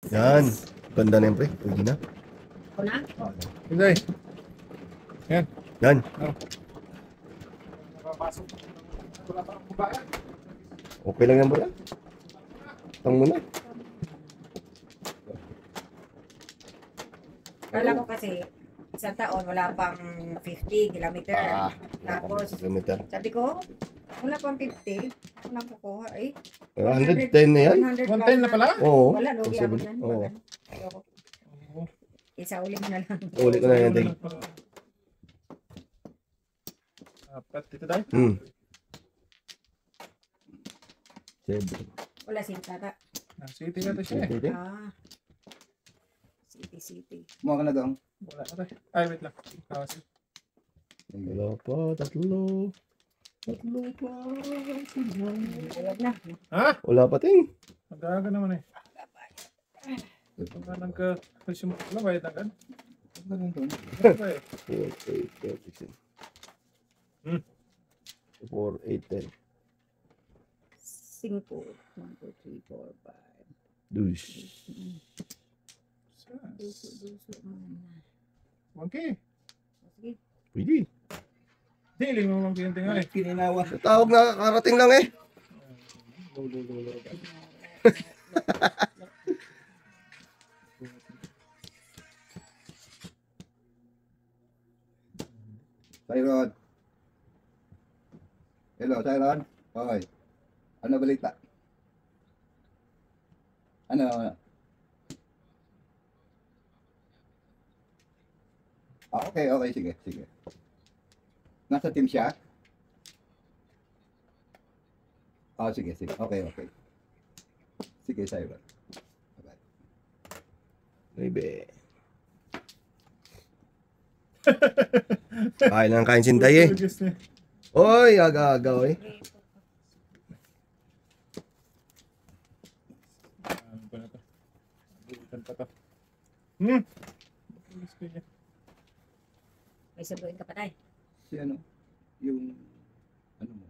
Yan. Ganda na yun, pre. Pwede na. Ako na? Hindi. Yan. Yan. Nakapasok. Wala pa ang babae. Okay lang yan ba yan? Tang mo na. Kala ko kasi, isang taon, wala pang 50 kilometer. Tapos, kilometer. sabi ko, wala pang 50. Wala kukuha. Eh, 110 na yan? 110 na pala? Oo. Wala, lugi ako dyan. Oo. Ayoko. Isa uli mo na lang. Uli ko na yan, Day. Apat dito tayo. Seven. Wala sintata. City na to siya eh. Ah. City. Kumuha ka na doon. Wala na tayo. Ay, wait lang. Kasi. Wala pa. Tatlo. Ayog na. Ha? Wala pa, ting. Mag-aaga naman eh. Pagkanan ka. Kasi mo. Wala bayad agad. Ganun doon. Wala eh. 4, 8, 10, 16. 4, 8, 10. 5. 1, 2, 3, 4, 5. Dush. Duso. Okay. Sige. Pwede. Dili mo lang pinting nga eh. Kininawa. Tawag na karating lang eh. Tyron. Hello, Tyron. Okay. Ano balita? Ano? Okay. Sige. Nasa team siya? Sige. Okay. Sige, Tyron. Okay. Maybe. Kain lang kain sintay eh. Oy, aga-aga oy. May sabuin ka pa tayo. Si ano? Yung ano mo?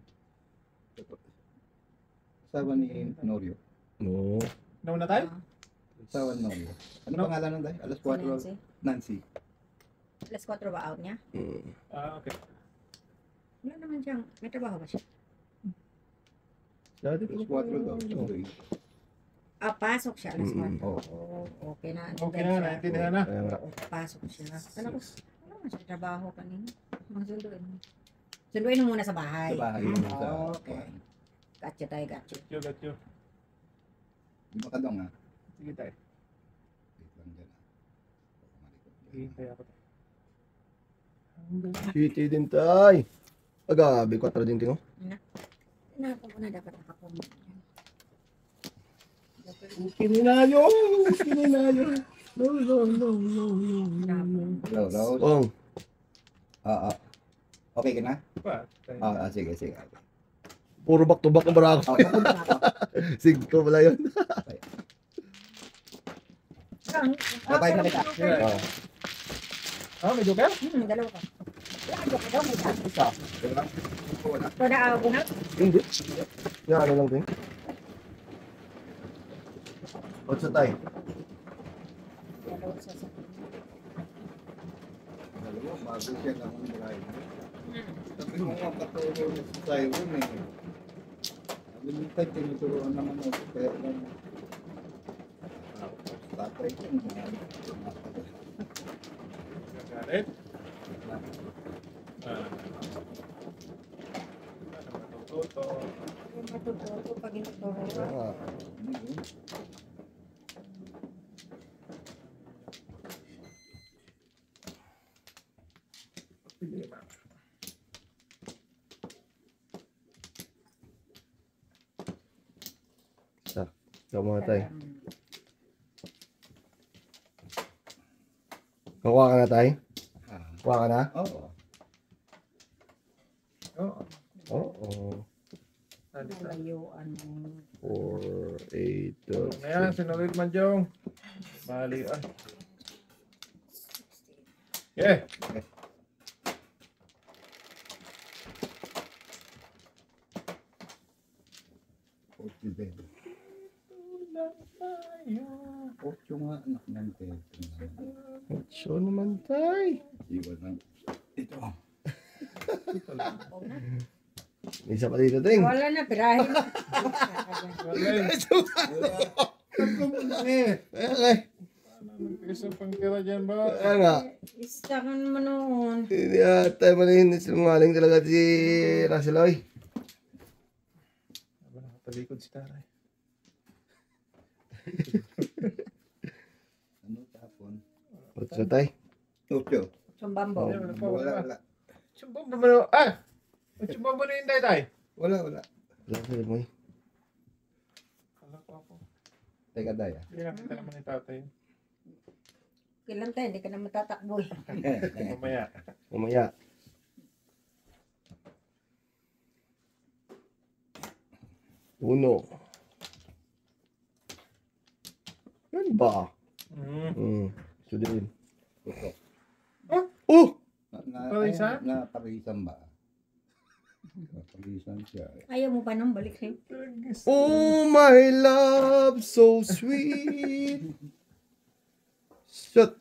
Asawa ni Norio. No. Nauna tayo? Asawa ni Norio. Ano No. pangalan nun tayo? Alas 4. Nancy. Alas 4 ba out niya? Okay. Wala naman siyang, may trabaho ba siya? Dati Alas 4 daw. Tuloy. Ah, pasok siya alas 4. Oo. Okay na. Okay na, naintindihan na. Kaya nga. Pasok siya. Ano ko? Wala naman siya trabaho kanina. Magsunduin mo. Sunduin mo muna sa bahay. Sa bahay. Okay. Gotcha tayo. Got you. Di ba ka doon, ha? Sige tayo. Wait lang dyan, ha? Hihintay ako tayo. City din tay. Agabi, 4 din tingo. Napo ko na dapat nakapumo. Kininayo. No. Hello, Rose. Ong. Okay ka na? Pa, tayo. Sige. Puro back to back na barako. Okay. Sigko pala yun. Babay na kita. May joker? Dalawa ka. Wala ka daw. May isa. Isa. Diba? Wala. Wala bunot. Hindi. Yan, ano lang din. Otso tay. Dalawa sa sa. Dalawa, bago siya lang ang driver. Sabi mo nga katulong niya sa Tyron eh. Sabi mo tayo, tinuturuan naman ako. Kaya lang. Tatay ko. Gagalit. Matututo. Matututo pag inuturo. Ah, ikaw mga tay. Kukuha ka na tay? Kuha ka na? Oo. Oo. Oo. Malayuan mo. 4, 8, Ayan, sinulid man Jong. Bali, ah. Yeah. lang tayo. Ocho nga anak ng Pedro. Ocho naman tay. Iwan lang. Ito. Ito lang. Oo na. Isa pa dito, Ting. Wala na, pirahin. Wala eh. Tatlo mo na eh. Okay. Isa pang tira dyan ba? Kaya nga. Isa ka naman noon. Hindi tayo malinis. Sinungaling talaga si Russell Oy. Aba, nakatalikod si Taray. Ano tapon? Ocho tay. Ocho. Sumbambo. Wala pa, Wala, wala. wala. Chumbong ba mo? Ah! Chumbong ba na yung tay? Wala, wala. Wala sila mo eh. Kala ko ako. Teka, Daya. Hindi nakita naman ni tatay. Kailan tayo, hindi ka na matatakbo eh. Mamaya. Mamaya. Uno. Yan ba? Ito din. Ito. Oh! Parisan? Naparisan ba? Naparisan siya. Ayaw mo pa nung balik sa'yo. Oh my love, so sweet. Shot.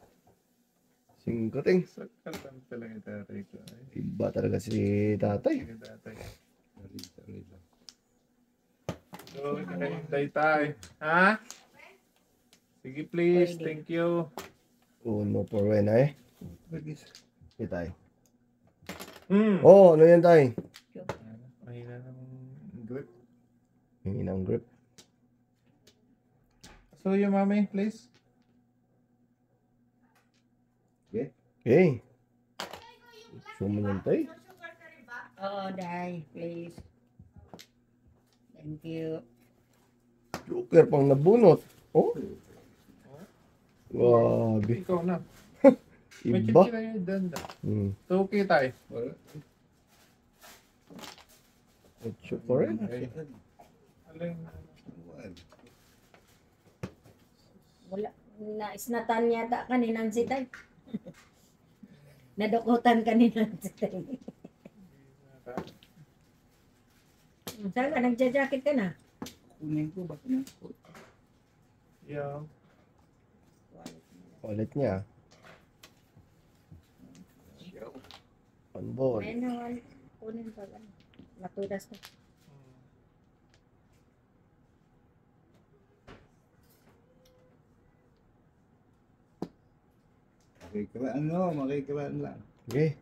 Singkating. Sakal lang talaga yung tatay ko. Ay, Iba talaga si tatay. yung tatay. Sorry lang. So, hinahintay tayo. Ha? Sige please, Pwede. thank you. Uno por buena eh. Okay tay. Oh, ano yan tay? Mahina ng grip. Hingi ng grip. So, yung mami, please. Okay. Show mo yan tay. Oo, Day, please. Thank you. Joker pang nabunot. Oh. Grabe. Ikaw na. May Iba. chichira yung danda. Hmm. So, okay tayo. Wala. Ocho por rin. Okay. Aling, Wala. Naisnatan yata kaninan si Tay. Nadukutan kaninan si Tay. Saan ka? Nagja-jacket ka na? Kunin ko, ba't na? yeah. Wallet niya. On board. Ayun na, wala. Kunin pa. Matudas na. Makikiraan lang. Okay.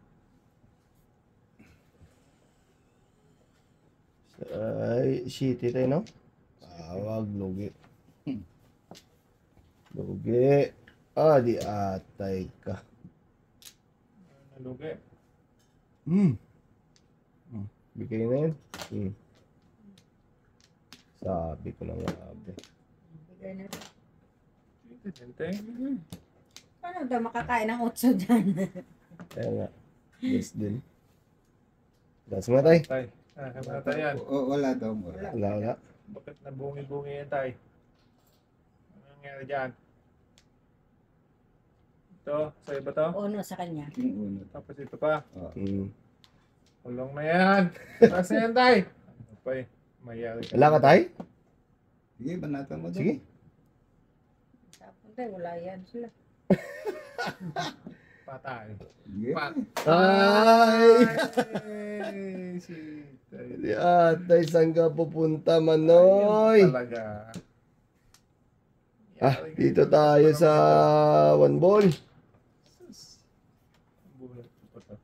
Ay, city tayo, no? Tawag, lugi. Lugi. Ah, di atay ka. Nalugi. Bigay na yun. Sabi ko na nga. Bigay na. Tinteng. Paano daw makakain ng 8 dyan? Kaya nga. Yes din. Das mo tay. Tay. Kamata yan. Wala daw, wala. Wala. Bakit nabungi-bungi yan tay? Ano nangyari dyan? Ito, sa'yo ba to? Uno sa kanya. Yung uno. Tapos ito pa. Kulong na yan. Taas na yan tay. Ano pa eh. Mayari ka. Wala ka tay? Sige, banatan mo daw. Sige. Tapos tayo, wala yan sila. Patay. Sige. Ay! Ay! Si tay. Di atay, saan ka pupunta, Manoy? Ayun talaga. Ah, dito tayo sa one ball. Bulat ko pa to.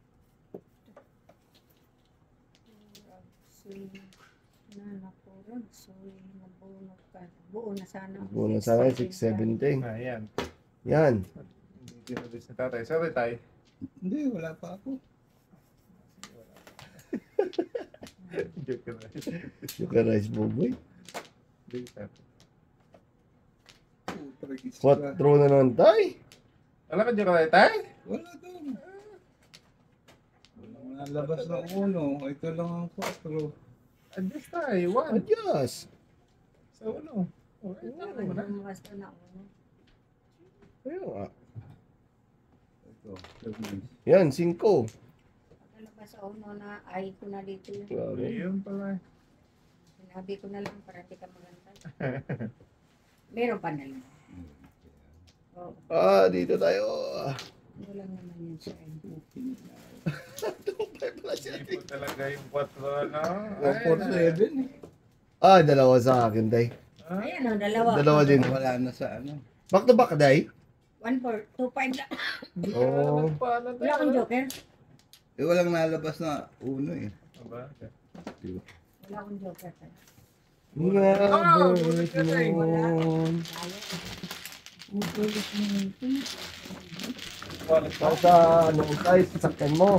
Suy na nakurang. Suy na bunot ka. Buo na sana. Buo na sana, 617. Ayan. Yan. Hindi na din si tatay. Sorry tay. Hindi, wala pa ako. Joke na. Sugar rice buboy. Big tatay. Quattro na naman tay. Wala ka joke na tay? Wala daw. Wala labas ng uno. Ito lang ang 4. Adjust tayo. One. Adjust. Sa uno. Okay, tama mo na. Basta na uno. Ayun nga. Ito, 7 Yan, 5. Pagkalabas sa uno na ay ko na dito yun. Grabe. Ayun pala. Sinabi ko na lang para di ka maganda. Meron pa na lang. Oo. Dito tayo. Wala naman yun siya. Hindi po talaga yung 4 ano. 147 eh. Dalawa sa akin, day. Ayan o, dalawa. Dalawa din. Wala na sa ano. Back to back, day. 1-4, 2-5 lang. Oh. Wala akong joker. Eh, walang nalabas na uno eh. Aba, Wala akong joker. bulit ka, day. Moon. Ubulit mo yun. Sa ano tayo, sasakyan mo.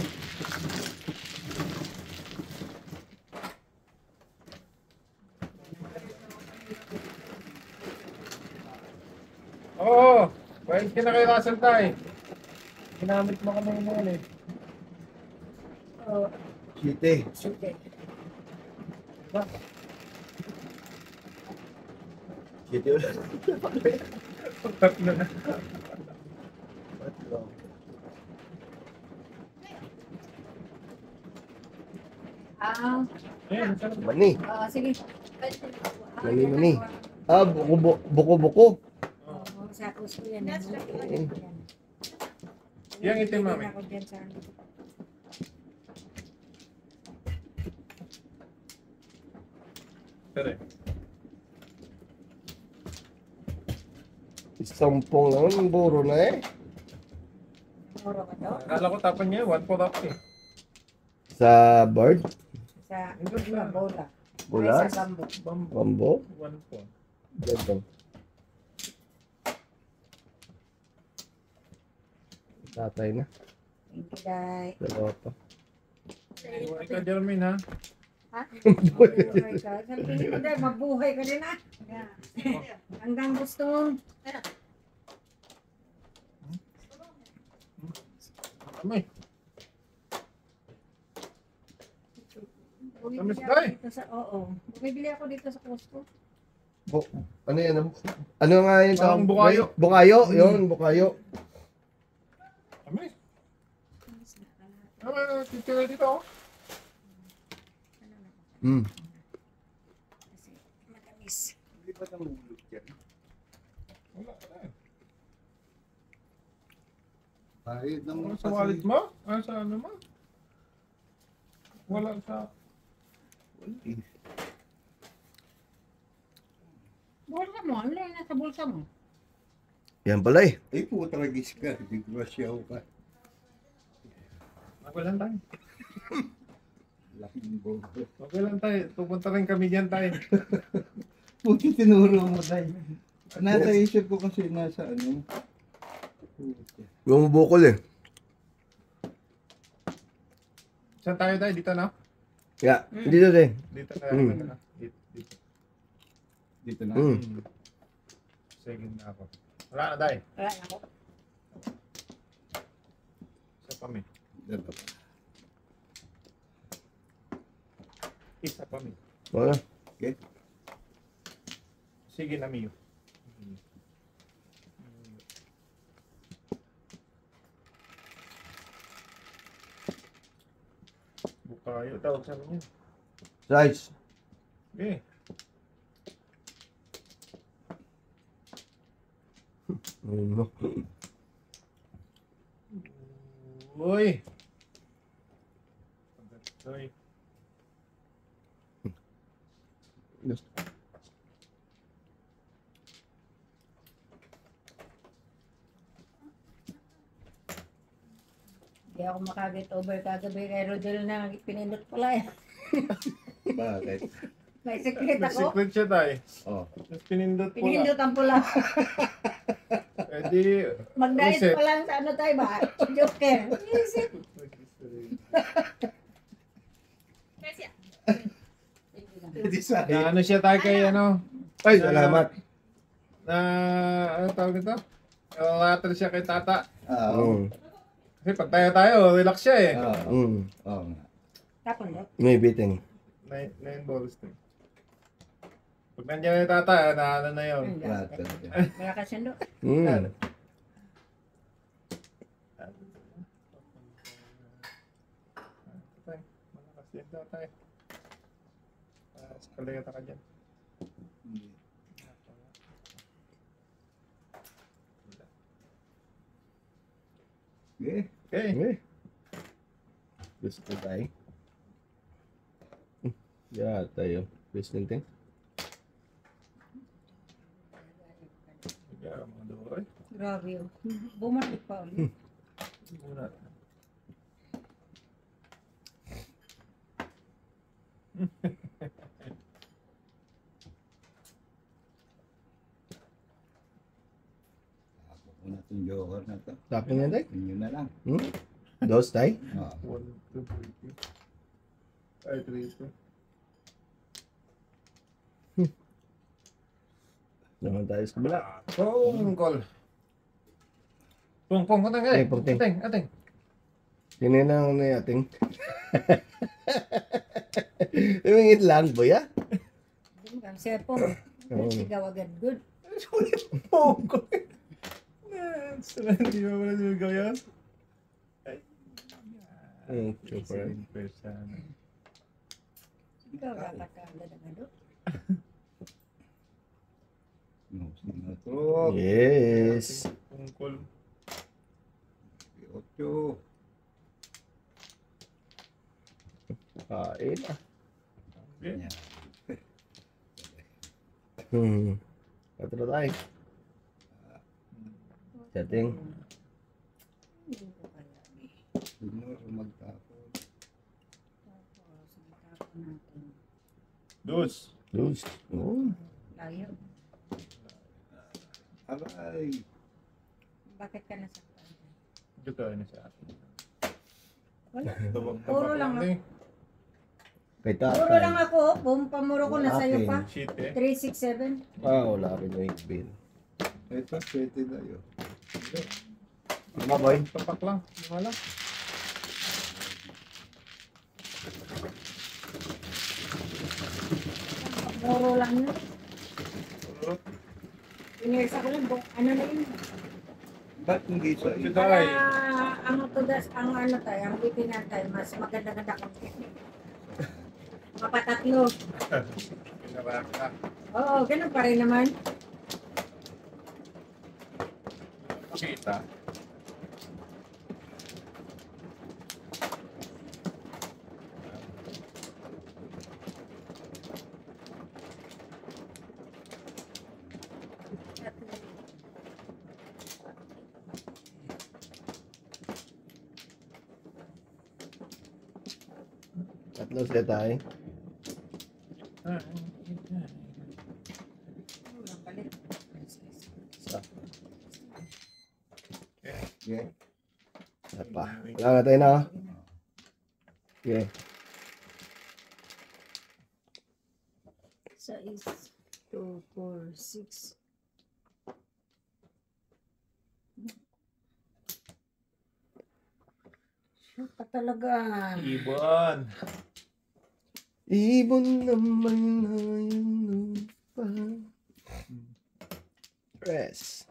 Oo, bayad ka na kay Russell tayo. Ginamit mo kami yun eh. Oo. City. Sige. City ulit. Tatlo na. Ah, Ayun, sarap. Mani. sige. Mani. Buko-buko. Oo, sa puso yan. Yang itim, mami. Ako dyan sa ano. Tere. Isampung lang, buro na eh. Moro ka to? Akala ko tapan niya, 1 for up eh. Sa bird, Sa Indot bola. na. Bola. bulas, Ay, sa bamboo. Bambo. bambo, 1 for. ganito. Tatay na. Thank you, Day. Dalawa pa. Iwan ka, Jermaine ha. Ha? Mabuhay ka. Sabihin mo, Day, mabuhay ka din ah. Hanggang gusto mo. Kami. Bumibili Tamis, ako Day. dito sa, oo. Bumibili ako dito sa Costco. Ano yan? Ano nga yun? Parang bukayo. Bukayo, yun, bukayo. Kami. Titira dito ako. Hmm. Kasi matamis. Hindi ba nangulog yan? Wala na. Kahit ng Ano sa wallet mo? Ano sa ano mo? Wala sa... Bulsa mo. Ano yung nasa bulsa mo? Yan pala eh. Ay, putragis ka. Hindi ko siya ka. Okay lang tayo. Laking bobo. Okay lang tayo. Pupunta rin kami dyan tayo. Puti tinuro mo tayo. Nasa isip ko kasi nasa ano. Yung bukol eh. Saan tayo tayo? Dito na? Yeah, dito din. Dito tayo. Mm. Dito. Dito. Dito na. Mm. Sige na ako. Wala na tayo. Wala na ako. Isa kami. Dito pa. Isa kami. Wala. Okay. Sige na, Mio. Bukayo. Tawag sa niya. Size. Okay. Ano? Uy. Uy. Yes. Hindi ako makaget over kagabi kay Rodel na pinindot pala eh. Bakit? May secret May ako. secret siya tayo. Oh. Tapos pinindot pula. Pinindot ang pula. Eh di... Mag-diet Reset. pa lang sa ano tayo ba? Joker. Isip. Hindi sa Na ano siya tayo kay ano? Ay, salamat. Na... Ano tawag nito? Water siya kay tata. Oo. Mm. Kasi pag tayo, relax siya eh. Oo. Mm. Oo nga. Tapon mo. May biting. 9 balls na. Pag nandiyan yung tata, na ano na yun. Wala talaga. Malakas yan do. Mm. Malakas yan tata eh. Escalate ka dyan. Hindi. Okay. Okay. Okay. Gusto tayo. Ya, tayo. Listening thing. Yeah, mga doy. Grabe yun. Bumalik pa ulit. Muna. Ako ko na itong joker na to. Tapos yan tayo. Inyo na lang. Dos tayo. Ah, 1, 2, 3, 4. Ay, 3, 2. Naman tayo sa kabila. Call. Pong, ateng, Ay, pungting. ateng. Sininang na yating. Tumingit lang, boya. Hindi mo kang cellphone. Sigaw agad good. Pong ko. Hindi mo wala siya gawin. Super. Sigaw dapat ka agad-agad. no, sinatrok. Yes. Pungkol. 8. Kain ah. Okay. Yan. Patro tayo. Chatting. Hindi ko kaya. Sunod magtapon. Tapos, itapon natin. Dos. Lose. Oh. Layo. Aray. Bakit ka nasaktan? Dito na sa akin. Wala. Tabak-tabak Puro lang eh. Kay Puro lang tatay. ako. Pamuro ko na sa'yo pa. Shit eh. 367. Wala rin yung bill. Ito, pwede na yun. Mga boy. Tapak lang. Wala. Puro lang yun. Inersa ko lang. Ano na yun? Ba't hindi sa iyo? Dito ay. Ang tudas, ang ano tayo, ang bitingan tayo, mas maganda-ganda kong mapatatlo. Pinaraka. Oo, ganun pa rin naman. Kita. Tatlo sila tayo. Walang palit. Isa. Yeah. Isa pa. Wala na tayo na. Oh. Okay. 6, 2, 4, 6. Siya pa talaga. Ibon. Ibon naman na yung lupa. Press.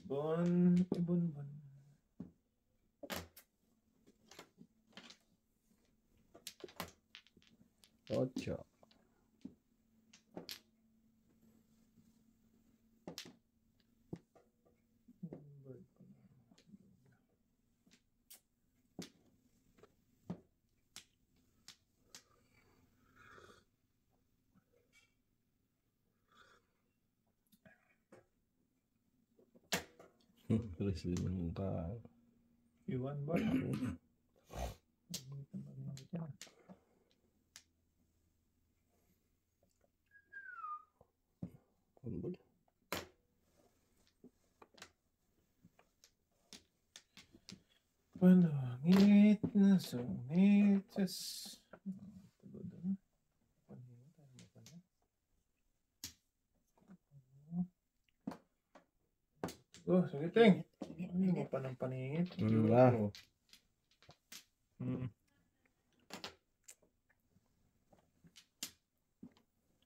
Ibon. Ocho. Terus lima ka. Iwan ba? Kumbul. Panangit na sungit sa... Oh, sige ting. Hindi mo pa ng paningit. Ah.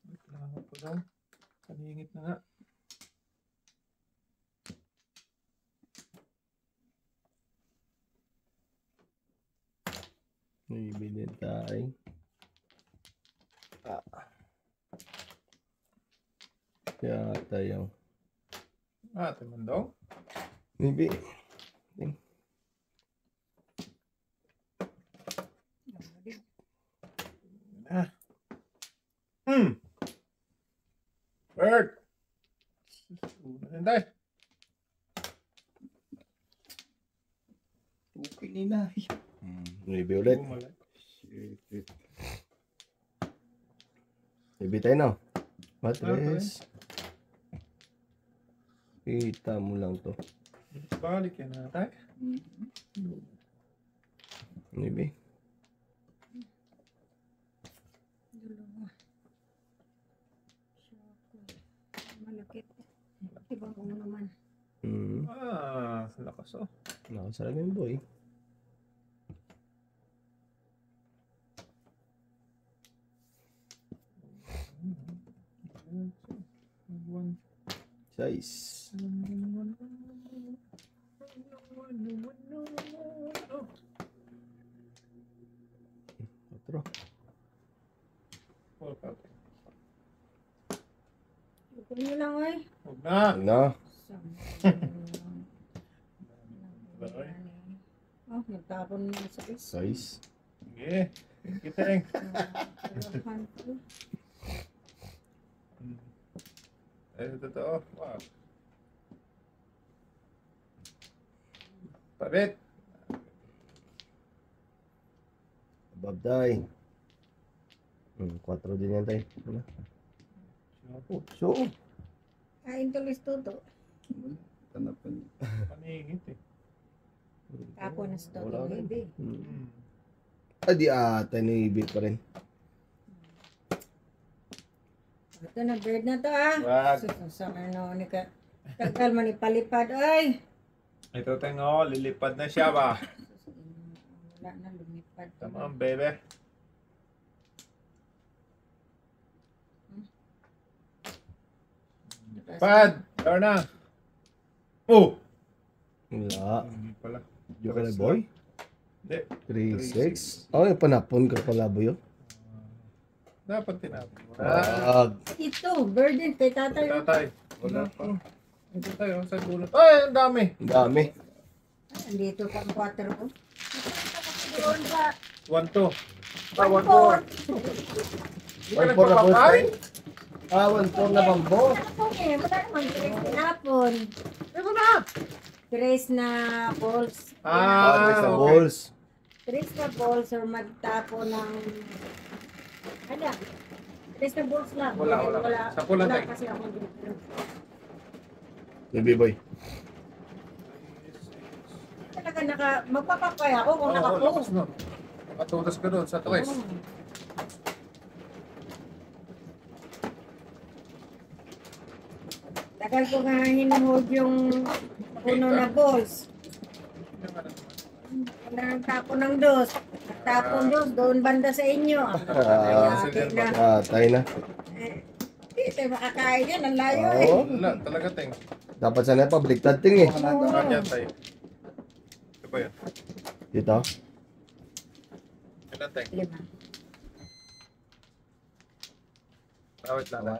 Wait lang po daw. Kaningit na nga. Ibigay tayo. Kaya tayo. Timandong. Maybe. Bird. Hindi. Okay na. Maybe ulit. Bumalik. Shit. Maybe tayo no. Matres. Kita mo lang to. Balik yan natin. Maybe. Dalawa. Malakit. Ibang uno naman. Lakas oh. Nakasarap yung boy. Size. Otro. Ito nyo lang ay. Huwag na. Na. Oh, nagtapon na sa is. Size. Sige. Kiteng. Totoo. Wow. Pabit. Babday. 4 din yan tayo. Ano? So, Kain tulis tuto. Tanapan. Paningit eh. Tapon na sa to. Wala rin. Baby. Di ata naibig pa rin. Ito na, bird na to ah. Wag. Sa ano, ni ka. Tagal man ipalipad. Ay! Ito tayo lilipad na siya ba? Wala na, lumipad. Tama ang bebe. Pad! Tara na! Oh! Wala. Hindi pala. Joke na boy. Hindi. 3-6. Oh, yung panapon ka pala boy. Dapat tinapin mo. Ito, bird din. Kay tatay. Tatay. Wala pa. Ito tayo sa gulot. Ay, ang dami. Ang dami. Andito pa ang 4 ko. Doon pa. 1-2. 1-4. Hindi ka 1-4 na po. nagpapakain? 1-4 na bambo. Okay, wala naman. Tres na hapon. Ito na! Tres na balls. Sa okay. balls. Tres na balls or magtapo ng... Ano? Tres na balls lang. Wala. Sa pulang wala tayo. kasi ako dito. Baby boy. Talaga magpapakay ako kung Oo, nakapo. lakas nun. Nakatutas ka doon sa tres. Tagal ko nga hinuhod yung puno na balls. Wala nang tapo ng dos. Tapon dos, doon banda sa inyo. Ate na. Tayo na. Hindi tayo makakain yan. Ang layo eh. Oo. Wala, talaga ting. Dapat sana pa baliktad ting eh. Ganyan tayo. Ito ba yan? Dito. Ilan ting? 5. Awit lang na.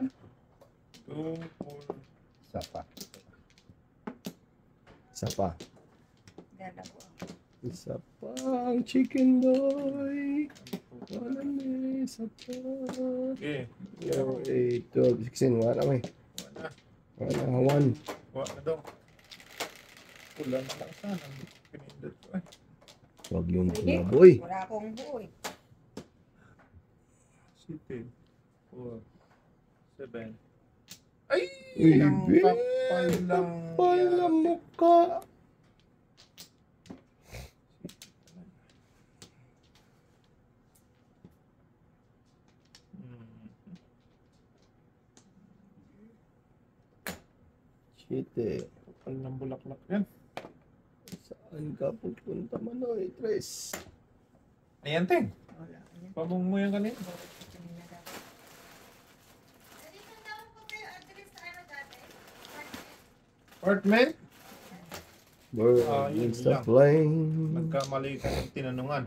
2, 4. Sapa. Isa pa. Dalawa. Isa pa ang chicken boy. Wala na, isa pa. Okay. 8, 12, 16. Wala may. Wala. Wala, 1. Wala na daw. Wala na lang sana. Pinindot ko eh. Huwag yung Hindi. pula boy. Wala akong buoy. 6, 4, 7. Ay! Ibi. Kapal lang. Kapal na mukha. Shit eh. Kapal ng bulaklak yan. Saan ka pupunta Manoy? Tres. Ayan, ting. Wala. Pabong mo yan kanina. Apartment? Bird yun is the lang. plane. Nagkamali ka ng tinanungan.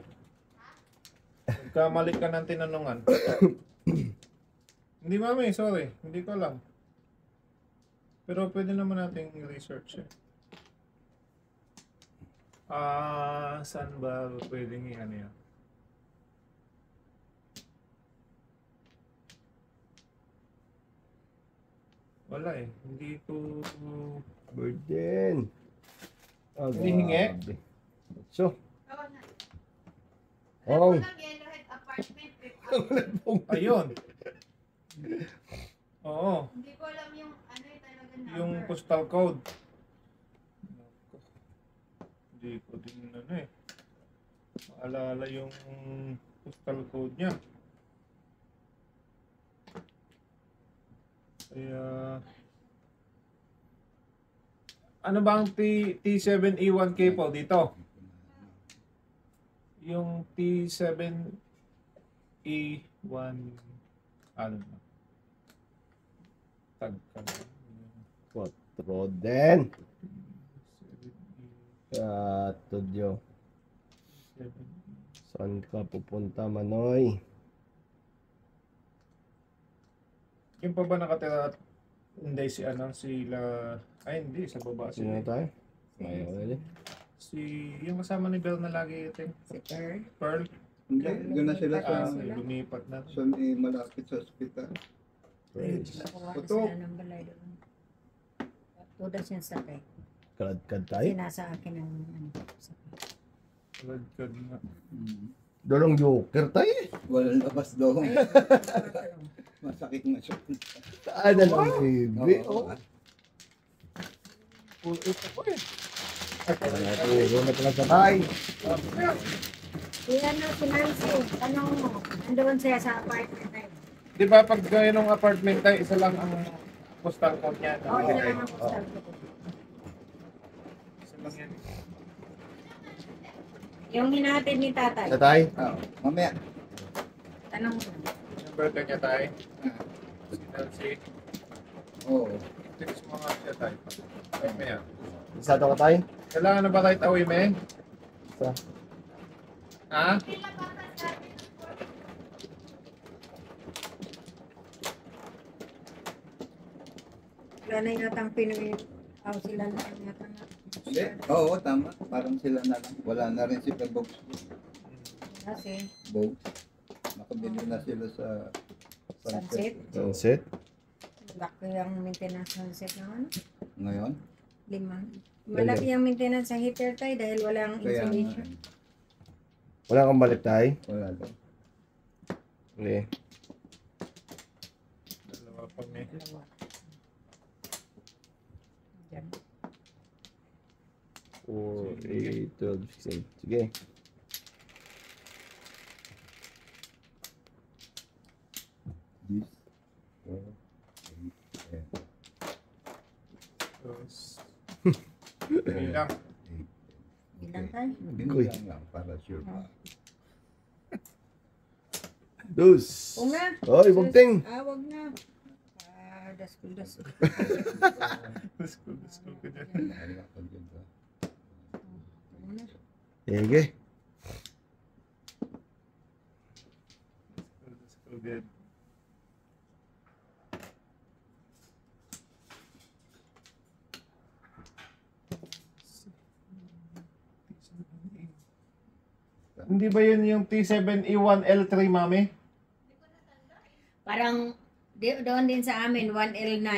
Nagkamali ka ng tinanungan. Hindi mami, sorry. Hindi ko alam. Pero pwede naman nating research eh. Saan ba pwedeng i-ano yan? Wala eh. Hindi ko... Bird din. Ah, Hinihingi? grabe. So, Alam Oh. ko lang, Yellowhead Apartment, fifth floor. Ayun. Oo. Hindi ko alam yung ano yung talagang number. Yung postal code. Hindi ko din ano eh. Maalala yung postal code niya. Kaya... Ano ba ang T7E1K po dito? Yung T7E1... Ano na? Tagka. Quattro din. Studio. Saan ka pupunta, Manoy? Yung pa ba nakatira at hindi si ano, sila... Ay hindi, sa baba Sino sila. tayo? Ayaw ulit. Si... Yung kasama ni Bel na lagi ito. Si Pearl. Pearl. Hindi, doon na sila sa, Lumipat na. sa may malapit sa ospital. Praise. Nakuha na Putok. sila ng balay doon. Tudas yung sakay. Kalad-kad tayo. Sinasa akin ang ano, sakay. Lagkad nga. Dorong joker tayo eh. Walang labas doon. Ayun, tumatalo. Masakit na siya. Saan na lang, baby? Oo. Full 8 ako eh. Naturo na pala sa tayo. Si ano, si Nancy, tanong mo, nandoon siya sa apartment na yun. Di ba pag gano'n ng apartment tayo, isa lang ang postal code niya. Oo, Okay. sila ang postal ko. Isa lang yan. Yung hinatid ni tatay, Sa tayo? Mamaya. tanong mo na. Number ka niya tayo. Si Nancy. Oo. Text mo nga siya tayo. Ay, maya. Isa ka tayo? Kailangan na ba right away, men? Isa. Ha? Wala na yatang Pinoy, sila na yata nga. Hindi. Oo, tama. Parang sila na lang. Wala na rin si Box. Kasi, Box. Nakabili na sila sa sunset. Sunset? Laki ang maintenance sunset na ano? Ngayon. 5. Malaki ang maintenance sa heater tayo dahil walang Kaya insulation. Wala kang balik tayo? wala daw. Hindi. Dalawa pa, men. Dalawa. Diyan. 4, 8, 12, 16. Sige. This. 4, 8, 10, Tapos, bilang. 8. Ilan tayo? Binulang lang para sure pa. Dus. Huwag na. Oy, bugting. Wag na. Daskul. School ka dyan. Wala ka dyan ba? Huwag na. Sige. School dyan. Hindi ba yun yung T7E1L3, mami? Parang doon din sa amin, 1L9.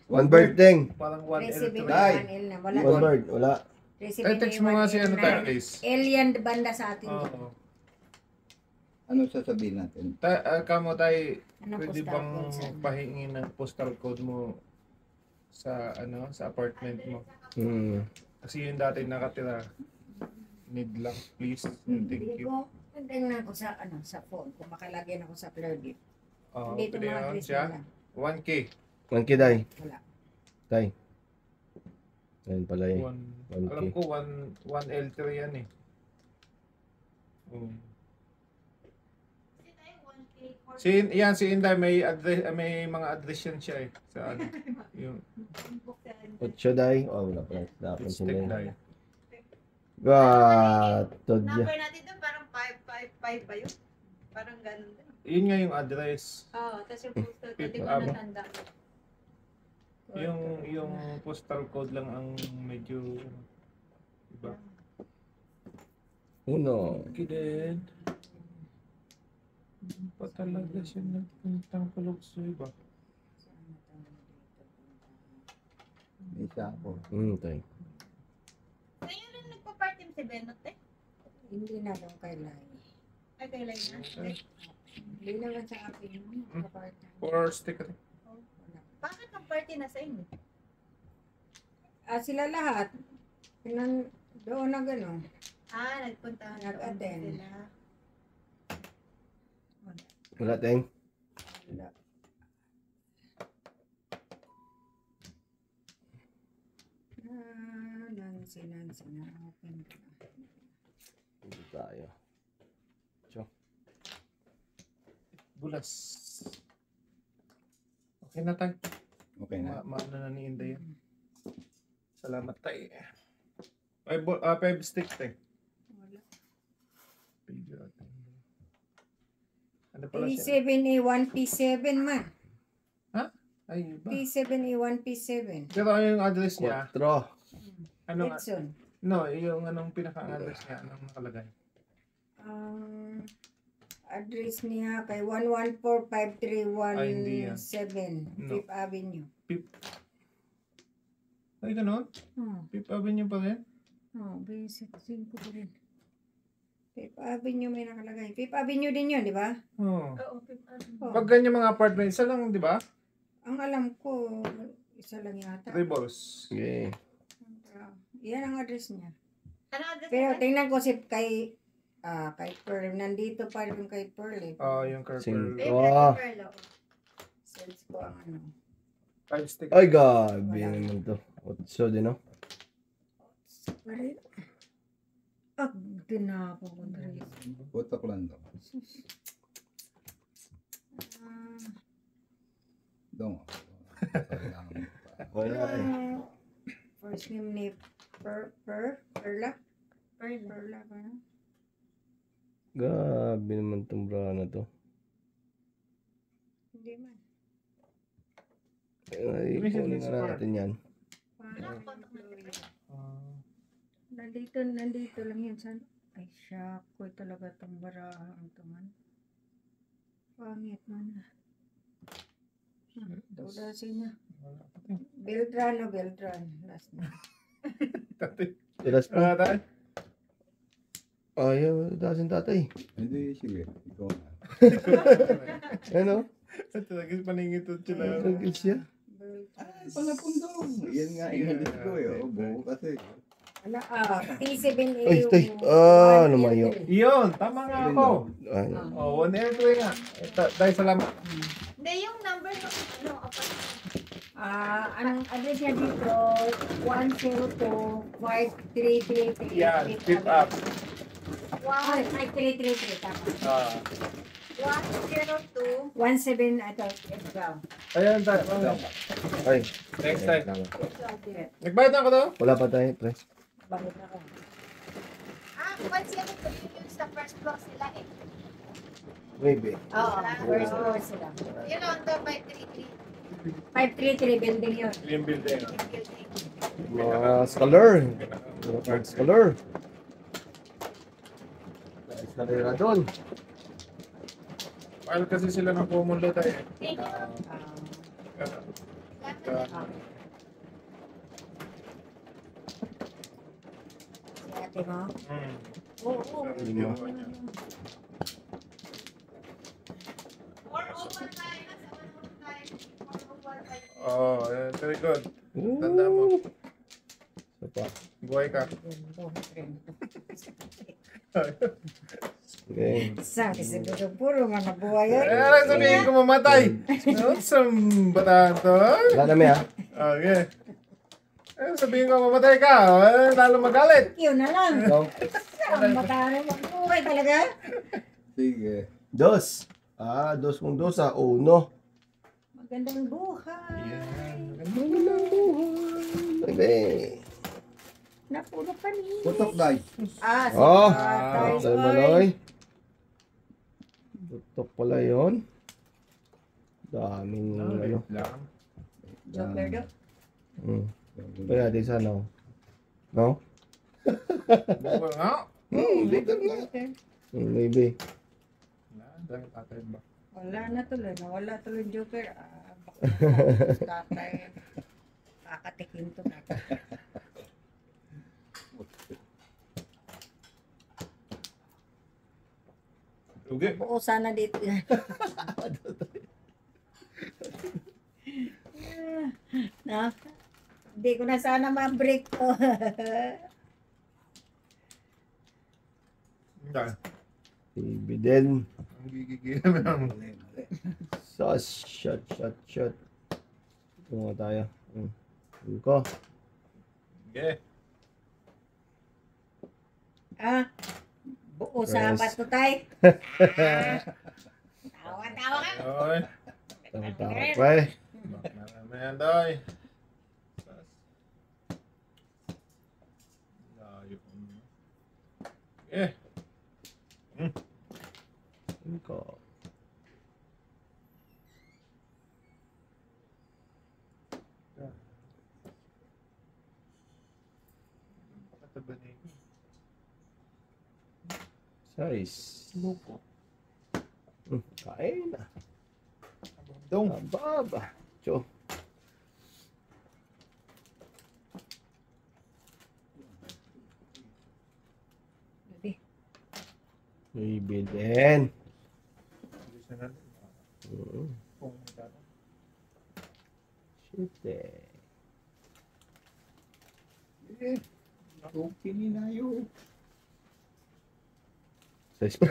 One bird thing. Parang Recipe 1L3. Ay. 1L na. Wala. One bird. Wala. Recipe Ay, text mo nga si ano tayo, Ace. Alien banda sa atin. Oo. Ano sasabihin natin? Kamo tayo, Anong pwede postal bang code sa ano? pahingi ng postal code mo sa ano sa apartment mo? Kasi yung dati nakatira. Need lang, please. Thank Hindi you. ko, tingnan ko sa ano sa phone kung makalagyan ako sa Clearview. Oh, Dito pwede mga yun Chris siya. wala. 1K. One kiday. Wala. Tay. Ayun pala eh. 1K. Alam ko 1L3 yan eh. Kasi tayo 1K, Si Inday may address, may mga address yan siya eh. Sa ano, yung Ocho day. Oh, wala pa. Dapat stick sila. day. Gatod ya. Number natin doon parang 555 ba yun? Parang ganun din. Yun nga yung address. Oo, tapos yung postal code, di ko Abo. natanda. Yung postal code lang ang medyo iba. Uno. Kided. Pa talaga siya nagpuntang Kalugso ba? May isa ako. Tay. Ngayon lang nagpa-party si Benot eh. Hindi na daw kay Lai. Ay, kailan na? Hindi naman sa akin yung kapartner. Or sticker. Bakit ang party na sa inyo? Sila lahat. Doon na gano'n. Nagpunta Nag-attend. sila. Wala tayong. Nancy na open ka. Dito tayo. Bulas. Okay na tayo. Okay na. Maano na ni Inday yan. Salamat tayo. 5 stick tayo. Wala. Ano pala siya? P7A1, P7 man. Ay, iba. P7A1, P7. Pero ano yung address niya? 4. Ano nga? Edson. No, yung anong pinaka-address niya? Anong nakalagay? Ang address niya kay hindi yan. 1145317 No. Fifth Avenue. Ay, ganun? Fifth Avenue pa rin? Basic 5 ko rin. Fifth Avenue may nakalagay. Fifth Avenue din yun, di ba? Oo. Oo, Pag ganyan mga apartment, isa lang, di ba? Ang alam ko, isa lang yata. Tribbles. Okay. Yan ang address niya. Ano address Pero natin? tingnan ko si kay Pearl. Nandito pa rin kay Pearl eh. Yung Sing- Carper. Favorite Pearl, oo. Search ko ang ano. 5 stick. Ay, gabi naman to. 8 din, no? Pare. Din na ako. Buta ko lang daw. Dong. Wala eh. First name ni Perla? Pearl. Perla ba? Gabi naman tong bra na to. Hindi man. Ay, kunin na natin yan. Parang Nandito lang yan. Ay, ko talaga itong barahang ito man. Pangit man. Tudasin na. Beltran. Last na. Tiras pa. Tayo. Ayaw, dasin tatay. Hindi, sige. Ikaw na. Ano? Talagang paningito sila. Nagkis siya. Ay, palapundong. Yan nga inalis ko eh. O, buo kasi. P7A. Ay, tay. Lumayo. Iyon, tama nga ako. Ay, 1 air 2 nga. Dahil salamat. Hindi, yung number ng apartment. Ang address niya dito, 102-5333. Yan, fifth up. 5333, tama. 102. 17, ito, daw. Ayan tayo. ay. Next time. Tama. Nagbayad na ako to? Wala pa tayo, pre. Bakit ako? 172 yung sa first floor sila eh. Maybe. Oo, first floor sila. Yun lang, to 533. 533 building yun. Yung building. Yung building. Mga scholar. Mga card scholar. Scholar na doon. Mahal kasi sila ng pumulo tayo. Thank you. Si ate mo? Oo. Lima. Oh, very good. Tanda mo. Isa pa. Buhay ka. Okay. Sabi siguro, puro mga buhay yan. Ano sabihin ko mamatay? Ano sa bataan to? Wala na may ha. Okay. Ano sabihin ko mamatay ka? Lalo magalit. Yun na lang. Ikaw. Ang matalo magbuhay talaga. Sige. Dos. Dos kung dos sa uno. Magandang buhay. Yan. Magandang buhay. Bebe. Napuno pa ni. Putok, day. Si Oh, Tatay Tay Boy. Maloy. Tutok pala yun. Daming ano. Wait lang. Joker do. Kaya di sana. No? Buka nga. Dito nga. Maybe. Dahil tatay ba? Wala na tuloy. Nawala tuloy yung Joker. Baka tatay. Kakatikim to. Ugi. Oo, sana dito. Na, hindi ko na sana ma-break to. Yan. Maybe din. Ang gigigil naman. Mali. Shot. Ito nga tayo. Yun ko. Okay. Buo sa Yes. apat to tay. Tawa-tawa ka. Doy. Tama pa eh. Marami yan, Doy. Layo. Okay. Yun ko. Pakataba na yun. Size. Loko. Kain na. Dong. Ababa. Cho. Baby, Maybe din. Bisa na. Kung may tanong. Shit eh. Okay ni nayo. Size pa.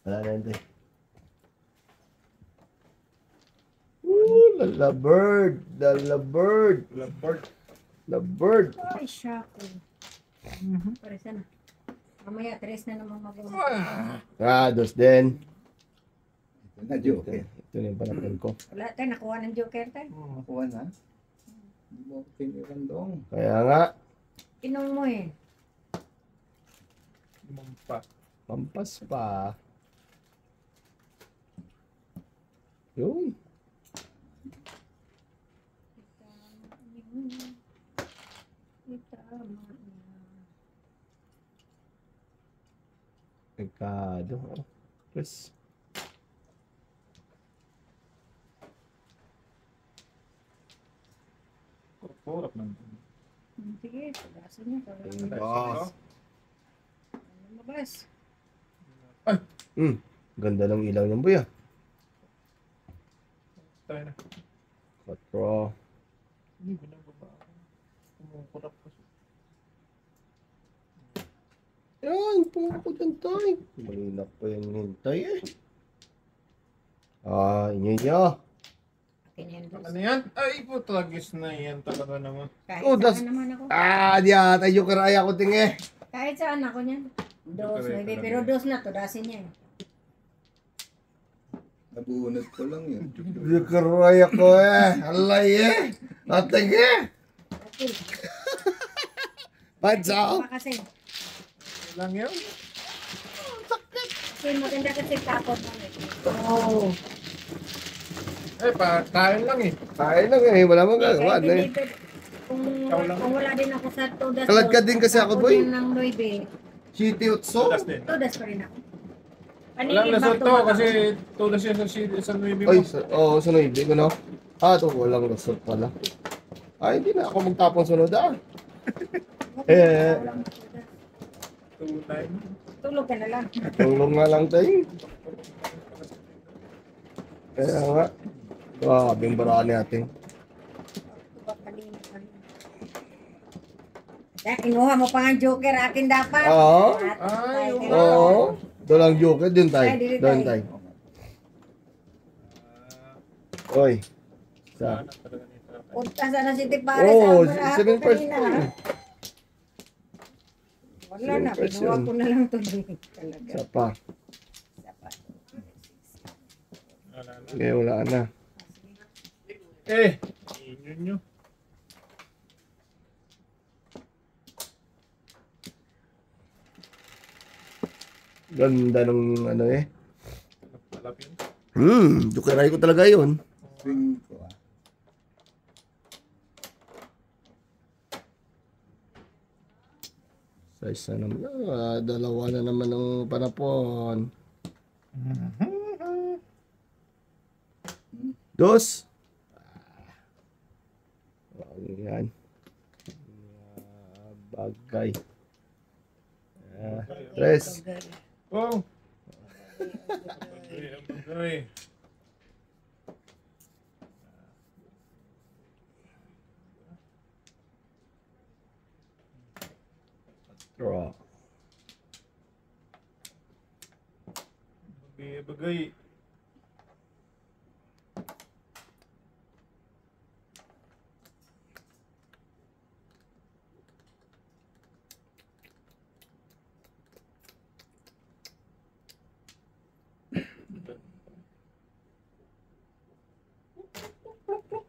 Wala na yun. La bird. La bird. ay shako. Pare sana. Mamaya, 3 na naman magawa. Dos din. Ito na, Joker. Ito na yung panapin ko. Wala tayo, nakuha ng Joker tayo. Makuha na. Hindi mo ako piniran doon. Kaya nga. Inong mo eh. Lumampa. Pampas pa. Yun. Pekado. Pues. Kurap man. Sige, pagasin niya. Boss. Lumabas. Ganda ng ilaw ng buya. Tayo na. 4. Hindi ko nababa ako. Kumukurap kasi. Yan, pumako dyan tayo. Malina pa yung hintay eh. Inyo. Akin yan, boss. Ano yan? Ay, putragis na yan talaga naman. Kahit Oh, saan das- naman ako. Di ata yung karaya ko tingi. Kahit saan ako niyan. Dos, Joker maybe. talaga. Pero dos na to, dasin niya eh. Nabunod ko lang yun. Yung karaya ko eh. Alay eh. Natingi. Okay. Pansaw. Pa kasi. Lang yun? Kasi maganda kasi tapos mo eh. Oh. Eh, kain lang eh. Tayo lang eh. Wala mang gagawa Kahit na eh. hindi pwede- Ikaw lang. Kung wala din ako sa Todas. Kalad ka din kasi ako, boy. Ng Loibe, City Utso. Tulas din. Todas pa rin ako. Walang lasot to kasi tulas yan sa Nuevo Ay, mo. sunod. Hindi ko no. Ito walang resort pala. Hindi na ako magtapon sunod Eh. Tunay. Tulog ka na lang. Tulong nga lang tayo. Kaya nga. Grabing baraan natin. Tubak kanina pa rin. Kaya kinuha mo pa nga ang Joker, akin dapat. Oo. Ay, Oo. Doon lang joke. Doon tayo. Doon tayo. Oy. Sa. Punta sana si Tipare Oo, sa 7 first. kanina. Wala na, Seven first kinuha yun. ko na lang tuloy. Talaga. Isa pa. Isa pa. Okay, wala na. Eh! Inyo nyo. Ganda ng ano eh. Malap yun. Dukiray ko talaga yun. 5 ah. Size na naman. Dalawa na naman ng panapon. Dos. Yan. Bagay. Tres. Oh! Bagay, bagay. Draw. Bagay, bagay.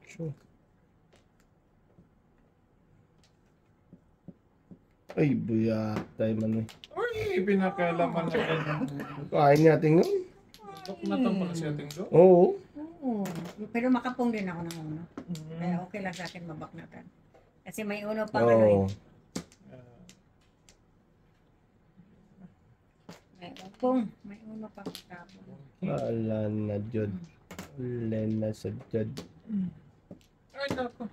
Sure. Ay, buya. Tayo man eh. Uy! Pinakailaman na yan. Kain natin yun. Dok na tang pala si ating do. Oo. Oo. Pero makapong din ako ng uno. Kaya okay lang sa akin mabaknatan. Kasi may uno pang ano Oo. eh. May upong. May uno pang tapong. Wala na Jod. Wala na sa Jod. Ay, nako.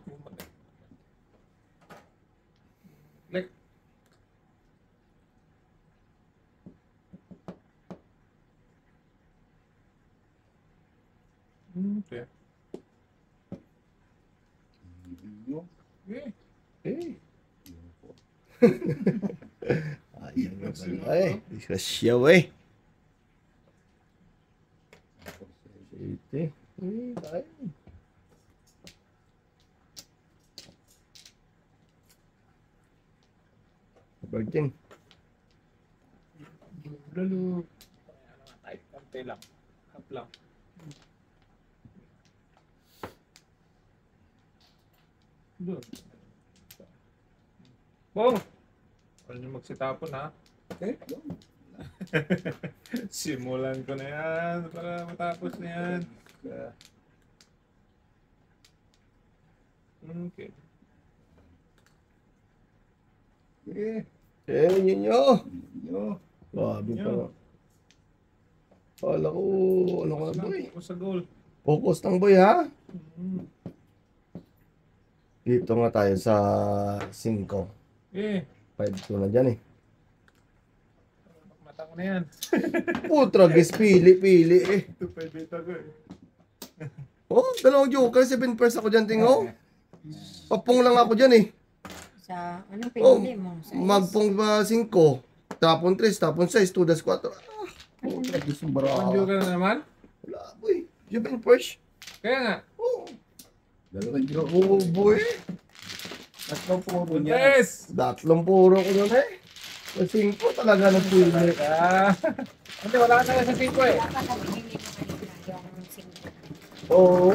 Like, okay. Yun. Eh, Eh. Ayaw na pala eh. Disgrasyaw eh. Ito eh. Tayo. Virgin. lalo. Ano nga tayo, kante lang. Hap lang. Doon. Bong! Huwag niyo magsitapon ha. Okay, yun. Simulan ko na yan para matapos na yan. Okay. Eh, Yun nyo. yun. Grabe pa Yun. nga. Kala ko, ano ka na boy? Ako sa goal. Focus lang boy ha. Mm. Dito nga tayo sa 5. Eh, 5-2 na dyan eh. mata ko na yan. Tragis, pili eh. Ito pa dito ko eh. Oh, dalawang joker, 7 pairs ako dyan tingo. Papong lang ako dyan eh. Sa anong Oh, pinili mo? Sa magpong ba 5, tapon 3, tapon 6, 2 das 4. Tragis yung bara. Panjo ka na naman? Wala boy, 7 pairs. Kaya nga. Oh, Dalawang joke. oh boy. Tatlong puro niya. Yes! Tatlong puro ko nun eh. Sa 5 talaga nagpili. Ah. Hindi, wala ka na sa 5 eh. dapat ang pinili mo kanina yung single. Oo.